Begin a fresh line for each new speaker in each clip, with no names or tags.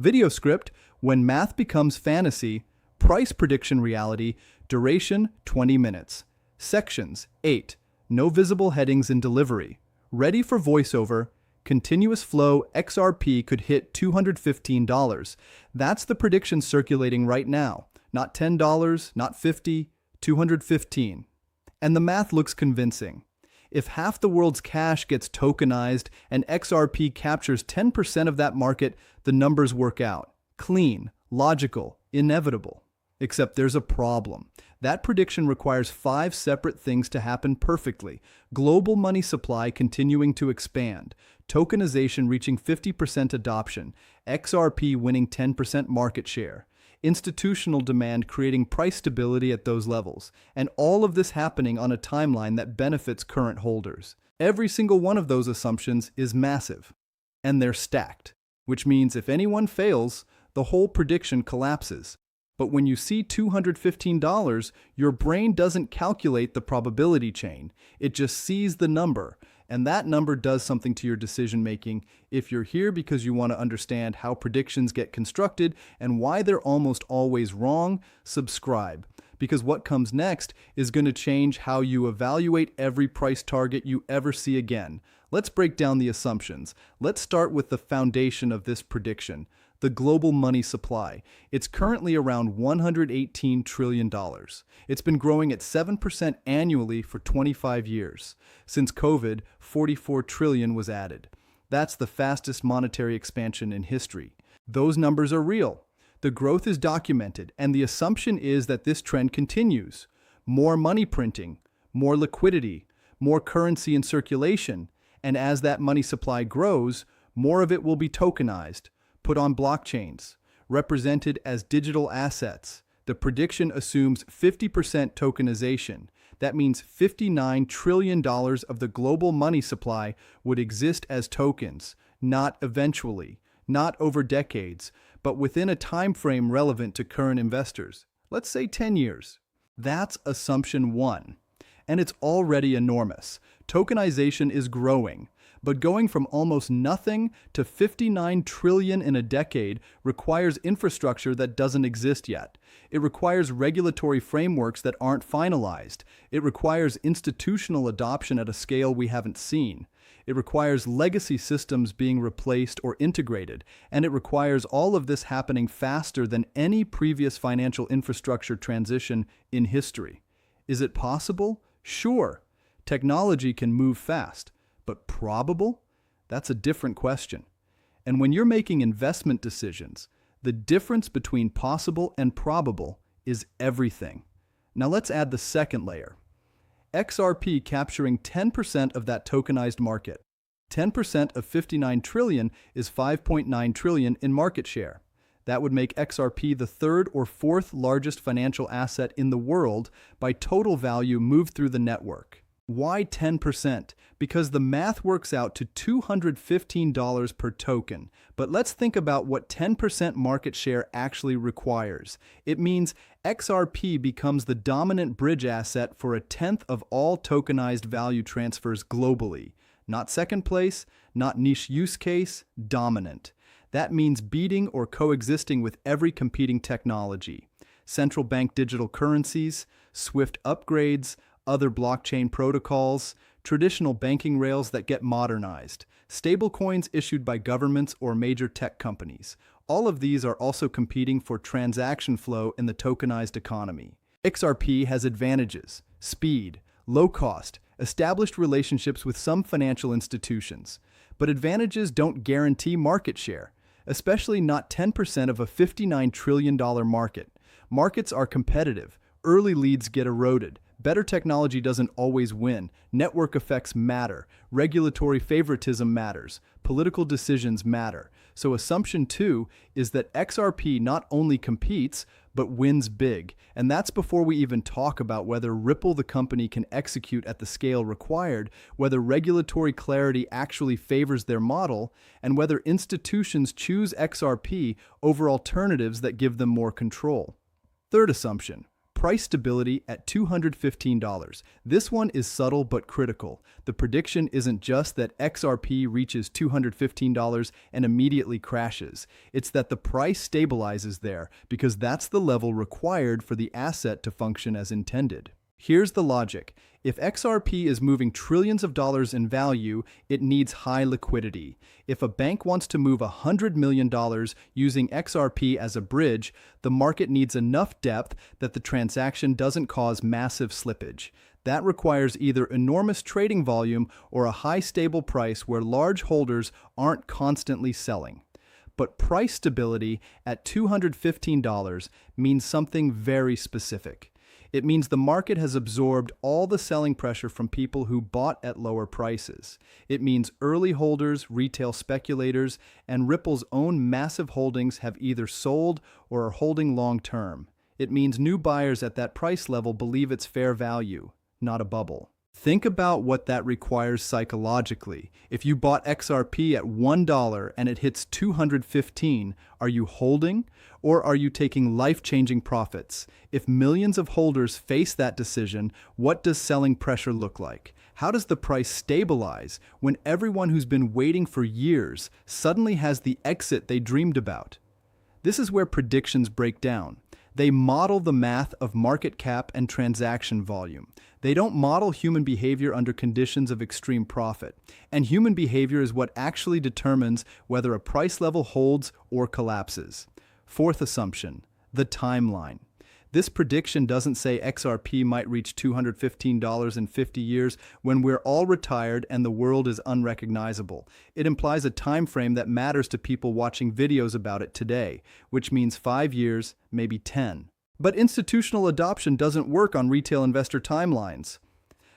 Video script, when math becomes fantasy. Price prediction reality. Duration 20 minutes. Sections 8. No visible headings in delivery. Ready for voiceover. Continuous flow XRP could hit $215. That's the prediction circulating right now. Not $10, not $50, $215. And the math looks convincing. If half the world's cash gets tokenized and XRP captures 10% of that market, the numbers work out. Clean, logical, inevitable. Except there's a problem. That prediction requires 5 separate things to happen perfectly. Global money supply continuing to expand, tokenization reaching 50% adoption, XRP winning 10% market share, institutional demand creating price stability at those levels, and all of this happening on a timeline that benefits current holders. Every single one of those assumptions is massive, and they're stacked, which means if anyone fails, the whole prediction collapses. But when you see $215, your brain doesn't calculate the probability chain. It just sees the number, and that number does something to your decision making. If you're here because you want to understand how predictions get constructed and why they're almost always wrong, subscribe. Because what comes next is going to change how you evaluate every price target you ever see again. Let's break down the assumptions. Let's start with the foundation of this prediction. The global money supply. It's currently around $118 trillion. It's been growing at 7% annually for 25 years. Since COVID, 44 trillion was added. That's the fastest monetary expansion in history. Those numbers are real. The growth is documented, and the assumption is that this trend continues. More money printing, more liquidity, more currency in circulation, and as that money supply grows, more of it will be tokenized, put on blockchains, represented as digital assets. The prediction assumes 50% tokenization. That means $59 trillion of the global money supply would exist as tokens, not eventually, not over decades, but within a time frame relevant to current investors. Let's say 10 years. That's assumption 1. And it's already enormous. Tokenization is growing. But going from almost nothing to 59 trillion in a decade requires infrastructure that doesn't exist yet. It requires regulatory frameworks that aren't finalized. It requires institutional adoption at a scale we haven't seen. It requires legacy systems being replaced or integrated, and it requires all of this happening faster than any previous financial infrastructure transition in history. Is it possible? Sure. Technology can move fast. But probable? That's a different question. And when you're making investment decisions, the difference between possible and probable is everything. Now let's add the second layer. XRP capturing 10% of that tokenized market. 10% of 59 trillion is 5.9 trillion in market share. That would make XRP the 3rd or 4th largest financial asset in the world by total value moved through the network. Why 10%? Because the math works out to $215 per token. But let's think about what 10% market share actually requires. It means XRP becomes the dominant bridge asset for 1/10 of all tokenized value transfers globally. Not second place, not niche use case, dominant. That means beating or coexisting with every competing technology. Central bank digital currencies, SWIFT upgrades, other blockchain protocols, traditional banking rails that get modernized, stablecoins issued by governments or major tech companies. All of these are also competing for transaction flow in the tokenized economy. XRP has advantages: speed, low cost, established relationships with some financial institutions. But advantages don't guarantee market share, especially not 10% of a $59 trillion market. Markets are competitive. Early leads get eroded. Better technology doesn't always win. Network effects matter. Regulatory favoritism matters. Political decisions matter. So assumption 2 is that XRP not only competes, but wins big. And that's before we even talk about whether Ripple, the company, can execute at the scale required, whether regulatory clarity actually favors their model, and whether institutions choose XRP over alternatives that give them more control. Third assumption. Price stability at $215. This one is subtle but critical. The prediction isn't just that XRP reaches $215 and immediately crashes. It's that the price stabilizes there because that's the level required for the asset to function as intended. Here's the logic. If XRP is moving trillions of dollars in value, it needs high liquidity. If a bank wants to move $100 million using XRP as a bridge, the market needs enough depth that the transaction doesn't cause massive slippage. That requires either enormous trading volume or a high stable price where large holders aren't constantly selling. But price stability at $215 means something very specific. It means the market has absorbed all the selling pressure from people who bought at lower prices. It means early holders, retail speculators, and Ripple's own massive holdings have either sold or are holding long-term. It means new buyers at that price level believe it's fair value, not a bubble. Think about what that requires psychologically. If you bought XRP at $1 and it hits $215, are you holding or are you taking life-changing profits? If millions of holders face that decision, what does selling pressure look like? How does the price stabilize when everyone who's been waiting for years suddenly has the exit they dreamed about? This is where predictions break down. They model the math of market cap and transaction volume. They don't model human behavior under conditions of extreme profit. And human behavior is what actually determines whether a price level holds or collapses. Fourth assumption, the timeline. This prediction doesn't say XRP might reach $215 in 50 years when we're all retired and the world is unrecognizable. It implies a time frame that matters to people watching videos about it today, which means 5 years, maybe 10. But institutional adoption doesn't work on retail investor timelines.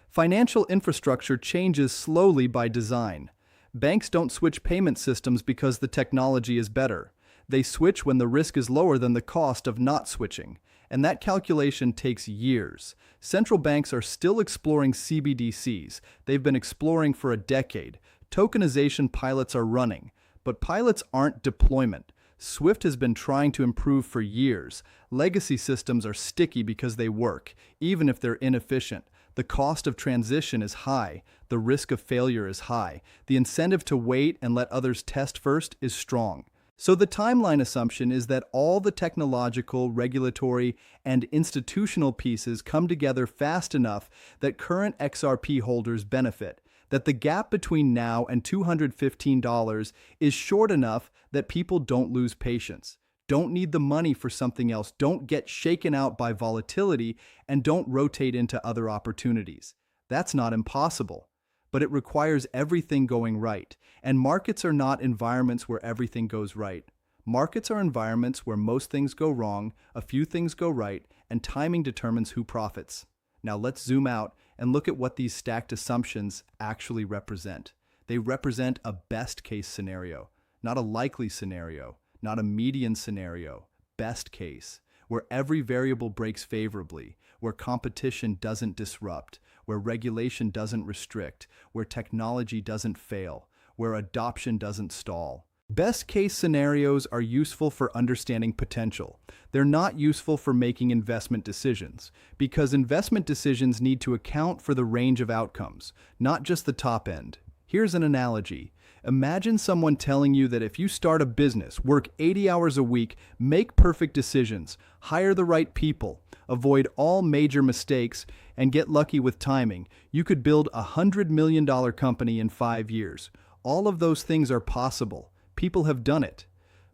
Financial infrastructure changes slowly by design. Banks don't switch payment systems because the technology is better. They switch when the risk is lower than the cost of not switching. And that calculation takes years. Central banks are still exploring CBDCs. They've been exploring for a decade. Tokenization pilots are running, but pilots aren't deployment. Swift has been trying to improve for years. Legacy systems are sticky because they work, even if they're inefficient. The cost of transition is high. The risk of failure is high. The incentive to wait and let others test first is strong. So the timeline assumption is that all the technological, regulatory, and institutional pieces come together fast enough that current XRP holders benefit, that the gap between now and $215 is short enough that people don't lose patience, don't need the money for something else, don't get shaken out by volatility, and don't rotate into other opportunities. That's not impossible. But it requires everything going right. And markets are not environments where everything goes right. Markets are environments where most things go wrong, a few things go right, and timing determines who profits. Now let's zoom out and look at what these stacked assumptions actually represent. They represent a best-case scenario, not a likely scenario, not a median scenario, best case, where every variable breaks favorably, where competition doesn't disrupt, where regulation doesn't restrict, where technology doesn't fail, where adoption doesn't stall. Best-case scenarios are useful for understanding potential. They're not useful for making investment decisions, because investment decisions need to account for the range of outcomes, not just the top end. Here's an analogy. Imagine someone telling you that if you start a business, work 80 hours a week, make perfect decisions, hire the right people, avoid all major mistakes, and get lucky with timing, you could build a $100 million company in 5 years. All of those things are possible. People have done it.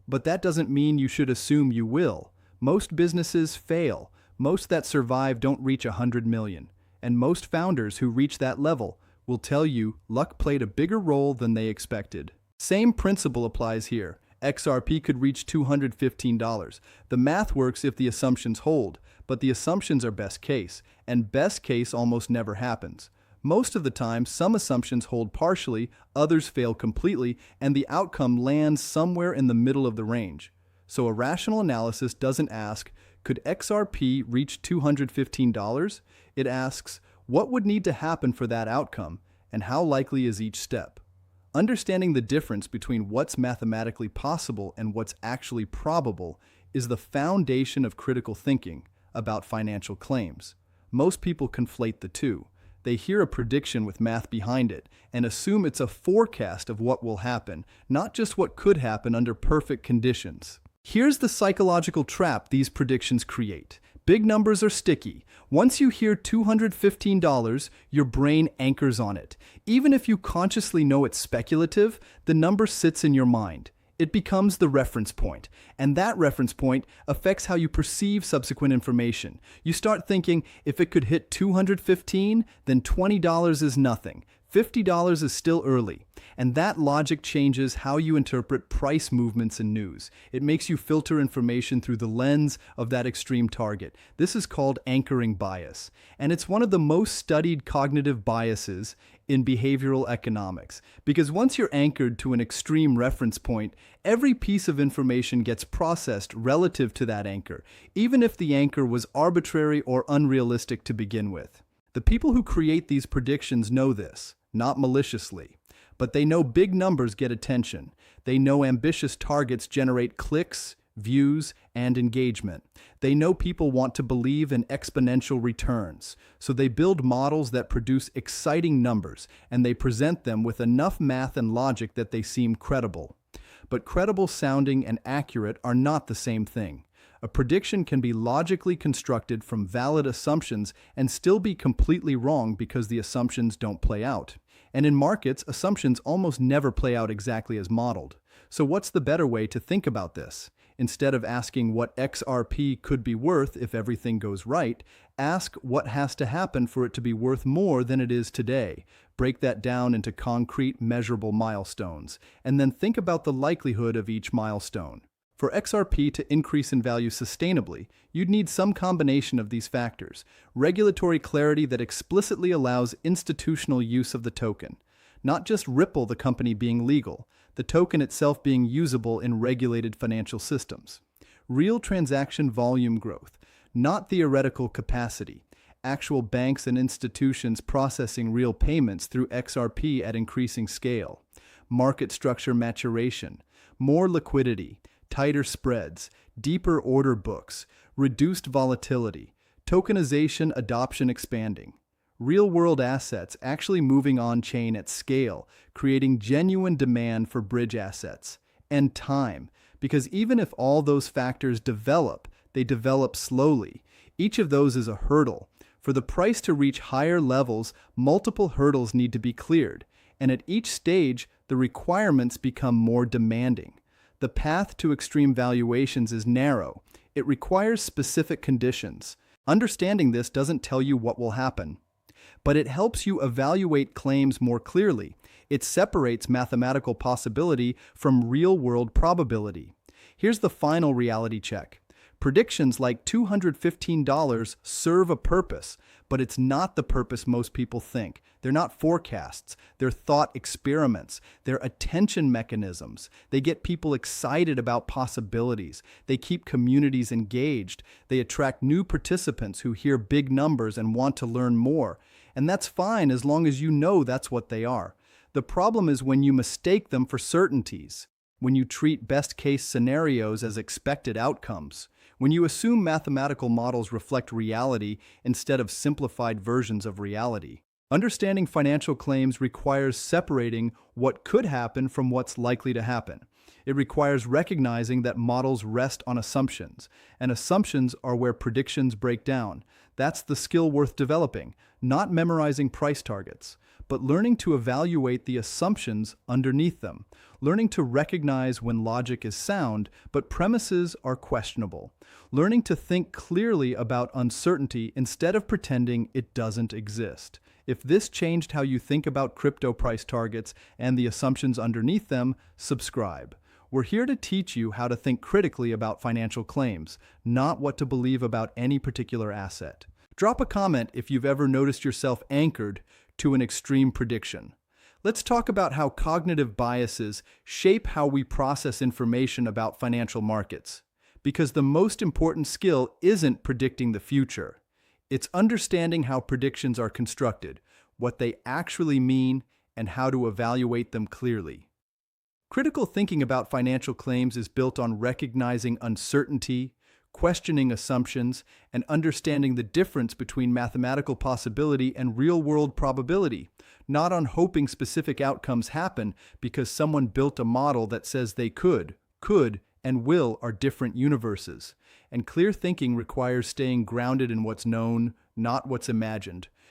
But that doesn't mean you should assume you will. Most businesses fail. Most that survive don't reach 100 million. And most founders who reach that level will tell you luck played a bigger role than they expected. Same principle applies here. XRP could reach $215. The math works if the assumptions hold, but the assumptions are best case, and best case almost never happens. Most of the time, some assumptions hold partially, others fail completely, and the outcome lands somewhere in the middle of the range. So a rational analysis doesn't ask, could XRP reach $215? It asks, what would need to happen for that outcome, and how likely is each step? Understanding the difference between what's mathematically possible and what's actually probable is the foundation of critical thinking, about financial claims. Most people conflate the two. They hear a prediction with math behind it and assume it's a forecast of what will happen, not just what could happen under perfect conditions. Here's the psychological trap these predictions create. Big numbers are sticky. Once you hear $215, your brain anchors on it. Even if you consciously know it's speculative, the number sits in your mind. It becomes the reference point, and that reference point affects how you perceive subsequent information. You start thinking, if it could hit $215, then $20 is nothing. $50 is still early. And that logic changes how you interpret price movements in news. It makes you filter information through the lens of that extreme target. This is called anchoring bias. And it's one of the most studied cognitive biases in behavioral economics. Because once you're anchored to an extreme reference point, every piece of information gets processed relative to that anchor, even if the anchor was arbitrary or unrealistic to begin with. The people who create these predictions know this. Not maliciously, but they know big numbers get attention. They know ambitious targets generate clicks, views, and engagement. They know people want to believe in exponential returns, so they build models that produce exciting numbers, and they present them with enough math and logic that they seem credible. But credible sounding and accurate are not the same thing. A prediction can be logically constructed from valid assumptions and still be completely wrong because the assumptions don't play out. And in markets, assumptions almost never play out exactly as modeled. So what's the better way to think about this? Instead of asking what XRP could be worth if everything goes right, ask what has to happen for it to be worth more than it is today. Break that down into concrete, measurable milestones, and then think about the likelihood of each milestone. For XRP to increase in value sustainably, you'd need some combination of these factors. Regulatory clarity that explicitly allows institutional use of the token. Not just Ripple, the company, being legal, the token itself being usable in regulated financial systems. Real transaction volume growth, not theoretical capacity. Actual banks and institutions processing real payments through XRP at increasing scale. Market structure maturation. More liquidity. Tighter spreads, deeper order books, reduced volatility, tokenization adoption expanding, real-world assets actually moving on-chain at scale, creating genuine demand for bridge assets, and time, because even if all those factors develop, they develop slowly. Each of those is a hurdle. For the price to reach higher levels, multiple hurdles need to be cleared, and at each stage, the requirements become more demanding. The path to extreme valuations is narrow. It requires specific conditions. Understanding this doesn't tell you what will happen, but it helps you evaluate claims more clearly. It separates mathematical possibility from real-world probability. Here's the final reality check. Predictions like $215 serve a purpose, but it's not the purpose most people think. They're not forecasts. They're thought experiments. They're attention mechanisms. They get people excited about possibilities. They keep communities engaged. They attract new participants who hear big numbers and want to learn more. And that's fine as long as you know that's what they are. The problem is when you mistake them for certainties, when you treat best-case scenarios as expected outcomes, when you assume mathematical models reflect reality instead of simplified versions of reality. Understanding financial claims requires separating what could happen from what's likely to happen. It requires recognizing that models rest on assumptions, and assumptions are where predictions break down. That's the skill worth developing, not memorizing price targets, but learning to evaluate the assumptions underneath them, learning to recognize when logic is sound, but premises are questionable, learning to think clearly about uncertainty instead of pretending it doesn't exist. If this changed how you think about crypto price targets and the assumptions underneath them, subscribe. We're here to teach you how to think critically about financial claims, not what to believe about any particular asset. Drop a comment if you've ever noticed yourself anchored to an extreme prediction. Let's talk about how cognitive biases shape how we process information about financial markets. Because the most important skill isn't predicting the future. It's understanding how predictions are constructed, what they actually mean, and how to evaluate them clearly. Critical thinking about financial claims is built on recognizing uncertainty, questioning assumptions, and understanding the difference between mathematical possibility and real-world probability, not on hoping specific outcomes happen because someone built a model that says they could, and will are different universes. And clear thinking requires staying grounded in what's known, not what's imagined.